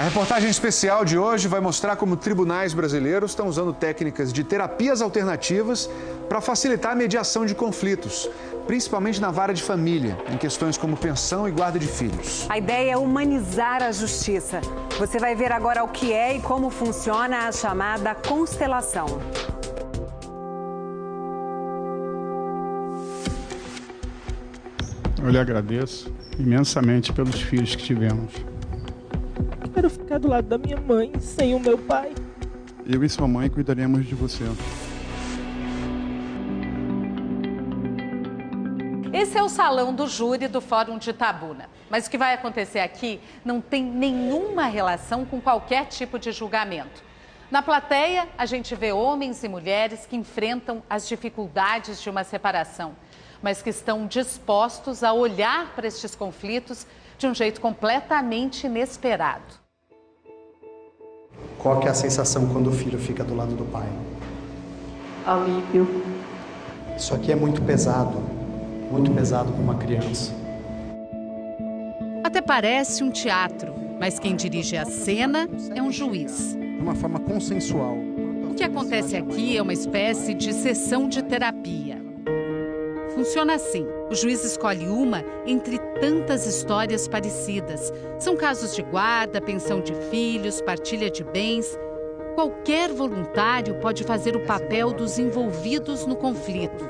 reportagem especial de hoje vai mostrar como tribunais brasileiros estão usando técnicas de terapias alternativas para facilitar a mediação de conflitos, principalmente na vara de família, em questões como pensão e guarda de filhos. A ideia é humanizar a justiça. Você vai ver agora o que é e como funciona a chamada constelação. Eu lhe agradeço imensamente pelos filhos que tivemos. Quero ficar do lado da minha mãe, sem o meu pai. Eu e sua mãe cuidaremos de você. Esse é o salão do júri do Fórum de Itabuna. Mas o que vai acontecer aqui não tem nenhuma relação com qualquer tipo de julgamento. Na plateia, a gente vê homens e mulheres que enfrentam as dificuldades de uma separação, mas que estão dispostos a olhar para estes conflitos de um jeito completamente inesperado. Qual que é a sensação quando o filho fica do lado do pai? Alívio. Isso aqui é muito pesado para uma criança. Até parece um teatro, mas quem dirige a cena é um juiz. De uma forma consensual. O que acontece aqui é uma espécie de sessão de terapia. Funciona assim: o juiz escolhe uma entre tantas histórias parecidas. São casos de guarda, pensão de filhos, partilha de bens. Qualquer voluntário pode fazer o papel dos envolvidos no conflito.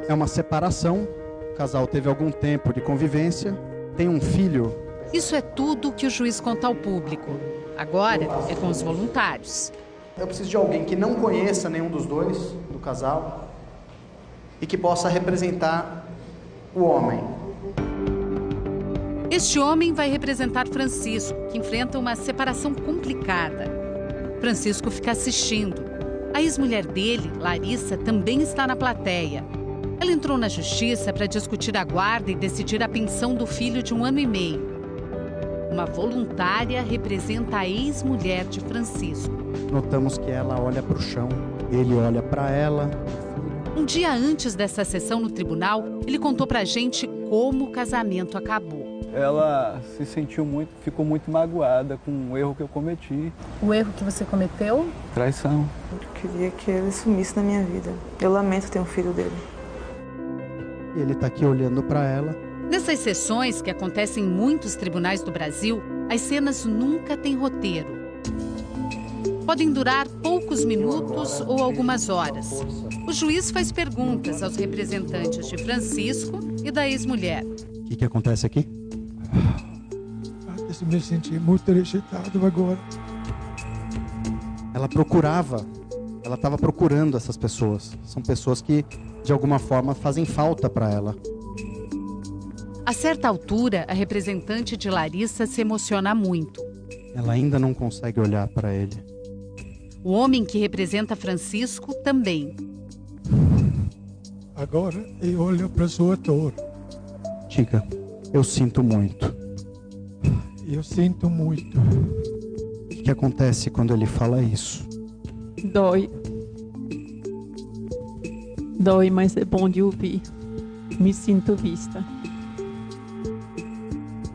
É uma separação, o casal teve algum tempo de convivência, tem um filho. Isso é tudo que o juiz conta ao público. Agora é com os voluntários. Eu preciso de alguém que não conheça nenhum dos dois, do casal, e que possa representar o homem. Este homem vai representar Francisco, que enfrenta uma separação complicada. Francisco fica assistindo. A ex-mulher dele, Larissa, também está na plateia. Ela entrou na justiça para discutir a guarda e decidir a pensão do filho de 1 ano e meio. Uma voluntária representa a ex-mulher de Francisco. Notamos que ela olha para o chão, ele olha para ela. Um dia antes dessa sessão no tribunal, ele contou pra gente como o casamento acabou. Ela se sentiu ficou muito magoada com o erro que eu cometi. O erro que você cometeu? Traição. Eu queria que ele sumisse na minha vida. Eu lamento ter um filho dele. E ele está aqui olhando para ela. Nessas sessões, que acontecem em muitos tribunais do Brasil, as cenas nunca têm roteiro. Podem durar poucos minutos ou algumas horas. O juiz faz perguntas aos representantes de Francisco e da ex-mulher. O que acontece aqui? Eu me senti muito rejeitado agora. Ela estava procurando essas pessoas. São pessoas que, de alguma forma, fazem falta para ela. A certa altura, a representante de Larissa se emociona muito. Ela ainda não consegue olhar para ele. O homem que representa Francisco também. Agora eu olho para a sua dor. Diga, eu sinto muito. Eu sinto muito. O que acontece quando ele fala isso? Dói. Dói, mas é bom de ouvir. Me sinto vista.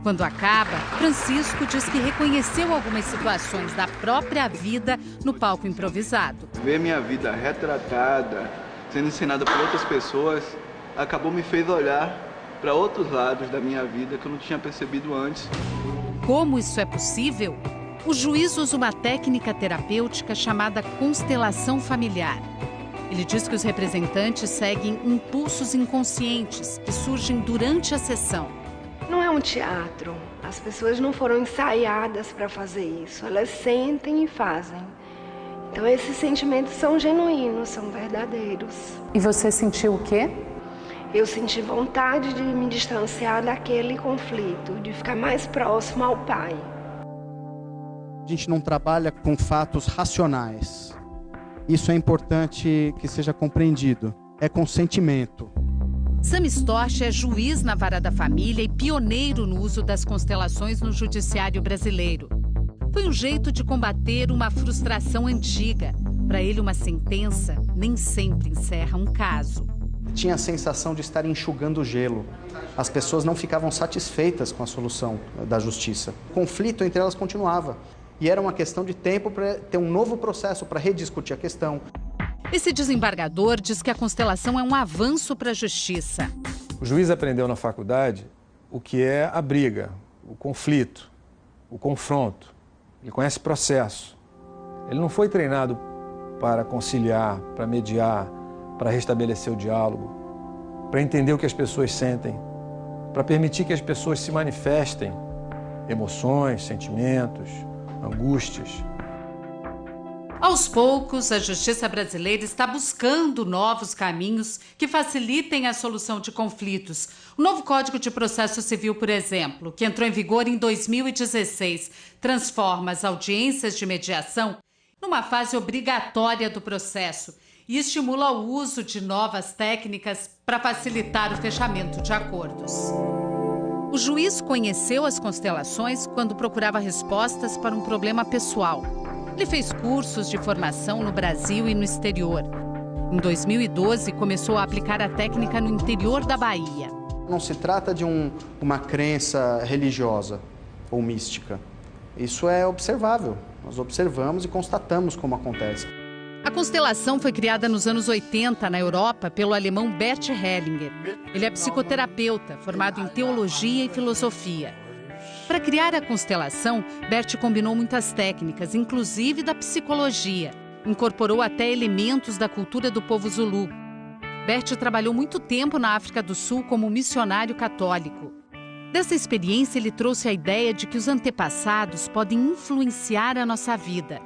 Quando acaba, Francisco diz que reconheceu algumas situações da própria vida no palco improvisado. Ver minha vida retratada, sendo ensinada por outras pessoas, me fez olhar para outros lados da minha vida que eu não tinha percebido antes. Como isso é possível? O juiz usa uma técnica terapêutica chamada constelação familiar. Ele diz que os representantes seguem impulsos inconscientes que surgem durante a sessão. Não é um teatro. As pessoas não foram ensaiadas para fazer isso. Elas sentem e fazem. Então esses sentimentos são genuínos, são verdadeiros. E você sentiu o quê? Eu senti vontade de me distanciar daquele conflito, de ficar mais próximo ao pai. A gente não trabalha com fatos racionais. Isso é importante que seja compreendido. É com sentimento. Sam Storch é juiz na vara da família e pioneiro no uso das constelações no judiciário brasileiro. Foi um jeito de combater uma frustração antiga. Para ele, uma sentença nem sempre encerra um caso. Tinha a sensação de estar enxugando gelo. As pessoas não ficavam satisfeitas com a solução da justiça. O conflito entre elas continuava. E era uma questão de tempo para ter um novo processo para rediscutir a questão. Esse desembargador diz que a constelação é um avanço para a justiça. O juiz aprendeu na faculdade o que é a briga, o conflito, o confronto. Ele conhece processo. Ele não foi treinado para conciliar, para mediar, para restabelecer o diálogo, para entender o que as pessoas sentem, para permitir que as pessoas se manifestem emoções, sentimentos, angústias. Aos poucos, a justiça brasileira está buscando novos caminhos que facilitem a solução de conflitos. O novo Código de Processo Civil, por exemplo, que entrou em vigor em 2016, transforma as audiências de mediação numa fase obrigatória do processo e estimula o uso de novas técnicas para facilitar o fechamento de acordos. O juiz conheceu as constelações quando procurava respostas para um problema pessoal. Ele fez cursos de formação no Brasil e no exterior. Em 2012, começou a aplicar a técnica no interior da Bahia. Não se trata de uma crença religiosa ou mística. Isso é observável. Nós observamos e constatamos como acontece. A constelação foi criada nos anos 80 na Europa pelo alemão Bert Hellinger. Ele é psicoterapeuta, formado em teologia e filosofia. Para criar a constelação, Bert combinou muitas técnicas, inclusive da psicologia. Incorporou até elementos da cultura do povo Zulu. Bert trabalhou muito tempo na África do Sul como missionário católico. Dessa experiência, ele trouxe a ideia de que os antepassados podem influenciar a nossa vida,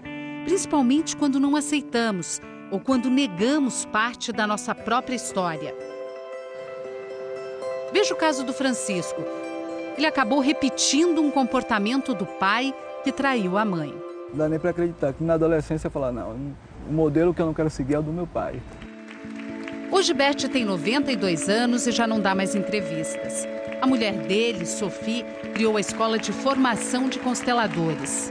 principalmente quando não aceitamos ou quando negamos parte da nossa própria história. Veja o caso do Francisco. Ele acabou repetindo um comportamento do pai que traiu a mãe. Não dá nem para acreditar que na adolescência eu falar, não, o modelo que eu não quero seguir é o do meu pai. Hoje Bert tem 92 anos e já não dá mais entrevistas. A mulher dele, Sophie, criou a escola de formação de consteladores.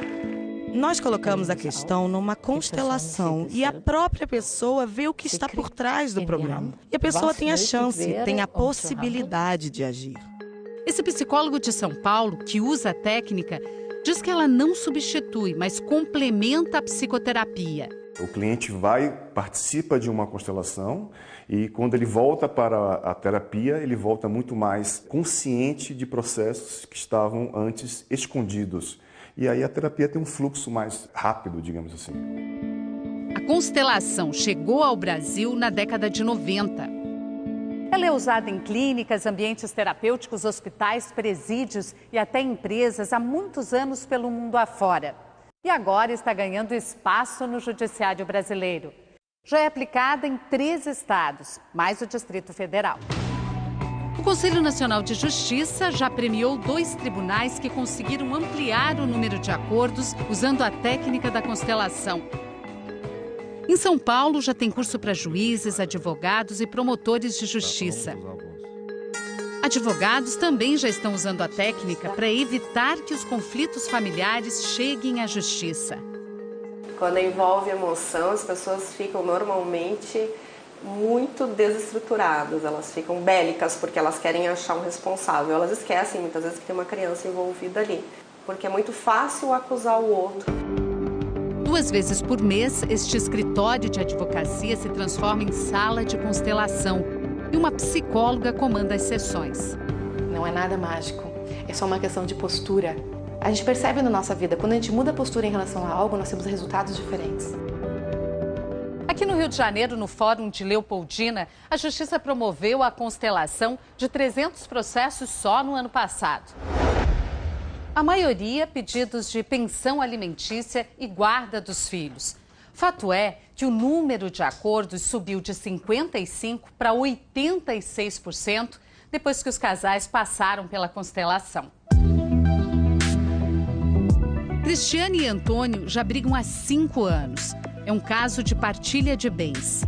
Nós colocamos a questão numa constelação e a própria pessoa vê o que está por trás do problema. E a pessoa tem a chance, tem a possibilidade de agir. Esse psicólogo de São Paulo, que usa a técnica, diz que ela não substitui, mas complementa a psicoterapia. O cliente participa de uma constelação e quando ele volta para a terapia, ele volta muito mais consciente de processos que estavam antes escondidos. E aí a terapia tem um fluxo mais rápido, digamos assim. A constelação chegou ao Brasil na década de 90. Ela é usada em clínicas, ambientes terapêuticos, hospitais, presídios e até empresas há muitos anos pelo mundo afora. E agora está ganhando espaço no judiciário brasileiro. Já é aplicada em 3 estados, mais o Distrito Federal. O Conselho Nacional de Justiça já premiou 2 tribunais que conseguiram ampliar o número de acordos usando a técnica da constelação. Em São Paulo, já tem curso para juízes, advogados e promotores de justiça. Advogados também já estão usando a técnica para evitar que os conflitos familiares cheguem à justiça. Quando envolve emoção, as pessoas ficam normalmente muito desestruturadas, elas ficam bélicas porque elas querem achar um responsável. Elas esquecem muitas vezes que tem uma criança envolvida ali, porque é muito fácil acusar o outro. 2 vezes por mês, este escritório de advocacia se transforma em sala de constelação e uma psicóloga comanda as sessões. Não é nada mágico, é só uma questão de postura. A gente percebe na nossa vida, quando a gente muda a postura em relação a algo, nós temos resultados diferentes. Aqui no Rio de Janeiro, no Fórum de Leopoldina, a Justiça promoveu a constelação de 300 processos só no ano passado. A maioria pedidos de pensão alimentícia e guarda dos filhos. Fato é que o número de acordos subiu de 55% para 86% depois que os casais passaram pela constelação. Cristiane e Antônio já brigam há 5 anos. É um caso de partilha de bens.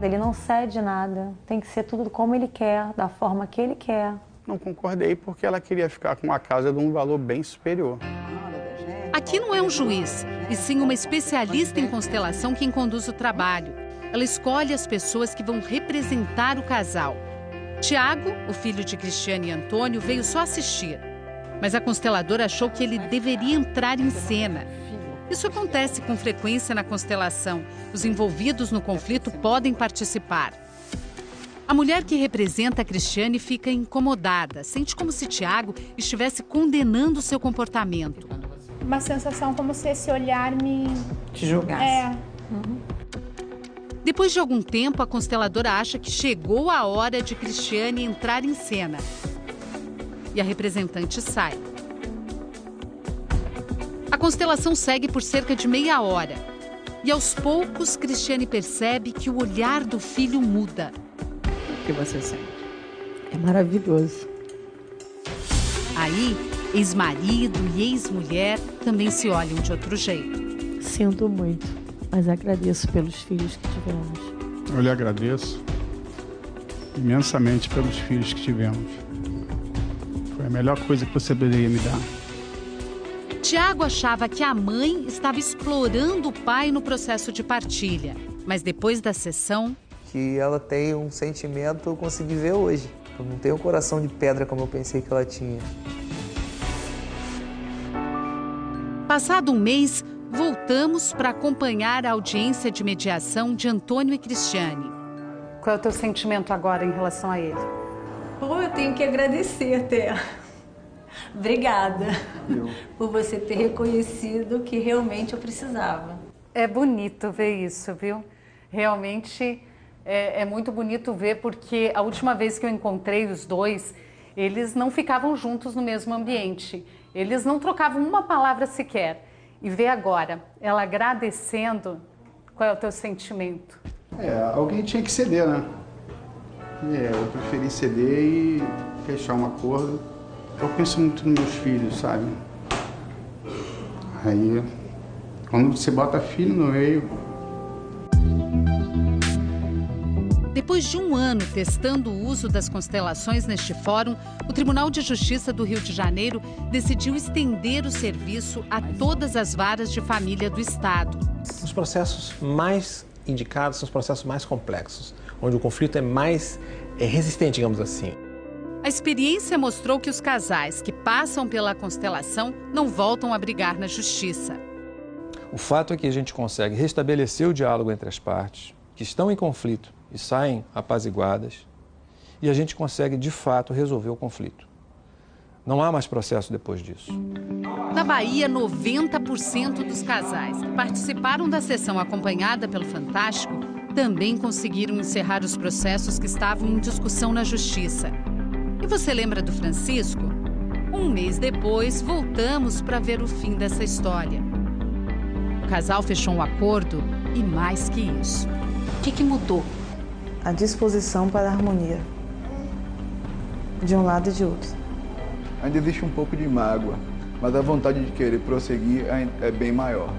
Ele não cede nada, tem que ser tudo como ele quer, da forma que ele quer. Não concordei porque ela queria ficar com uma casa de um valor bem superior. Aqui não é um juiz, e sim uma especialista em constelação quem conduz o trabalho. ela escolhe as pessoas que vão representar o casal. Tiago, o filho de Cristiane e Antônio, veio só assistir. Mas a consteladora achou que ele deveria entrar em cena. Isso acontece com frequência na constelação. Os envolvidos no conflito podem participar. A mulher que representa a Cristiane fica incomodada. Sente como se Tiago estivesse condenando seu comportamento. Uma sensação como se esse olhar me... te julgasse. Depois de algum tempo, a consteladora acha que chegou a hora de Cristiane entrar em cena. E a representante sai. A constelação segue por cerca de meia hora. E aos poucos, Cristiane percebe que o olhar do filho muda. O que você sente? É maravilhoso. Aí, ex-marido e ex-mulher também se olham de outro jeito. Sinto muito, mas agradeço pelos filhos que tivemos. Eu lhe agradeço imensamente pelos filhos que tivemos. Foi a melhor coisa que você poderia me dar. Tiago achava que a mãe estava explorando o pai no processo de partilha. Mas depois da sessão... que ela tem um sentimento, eu consegui ver hoje. Eu não tenho um coração de pedra como eu pensei que ela tinha. Passado um mês, voltamos para acompanhar a audiência de mediação de Antônio e Cristiane. Qual é o teu sentimento agora em relação a ele? Pô, eu tenho que agradecer até. Obrigada por você ter reconhecido que realmente eu precisava. É bonito ver isso, viu? Realmente é muito bonito ver, porque a última vez que eu encontrei os dois, eles não ficavam juntos no mesmo ambiente. Eles não trocavam uma palavra sequer. E ver agora, ela agradecendo, qual é o teu sentimento? Alguém tinha que ceder, né? Eu preferi ceder e fechar um acordo. Eu penso muito nos meus filhos, sabe? Aí, quando você bota filho no meio... Depois de um ano testando o uso das constelações neste fórum, o Tribunal de Justiça do Rio de Janeiro decidiu estender o serviço a todas as varas de família do Estado. Os processos mais indicados são os processos mais complexos, onde o conflito é mais resistente, digamos assim. A experiência mostrou que os casais que passam pela constelação não voltam a brigar na justiça. O fato é que a gente consegue restabelecer o diálogo entre as partes que estão em conflito e saem apaziguadas, e a gente consegue, de fato, resolver o conflito. Não há mais processo depois disso. Na Bahia, 90% dos casais que participaram da sessão acompanhada pelo Fantástico também conseguiram encerrar os processos que estavam em discussão na Justiça. E você lembra do Francisco? Um mês depois, voltamos para ver o fim dessa história. O casal fechou um acordo e mais que isso. O que mudou? A disposição para a harmonia, de um lado e de outro. Ainda existe um pouco de mágoa, mas a vontade de querer prosseguir é bem maior.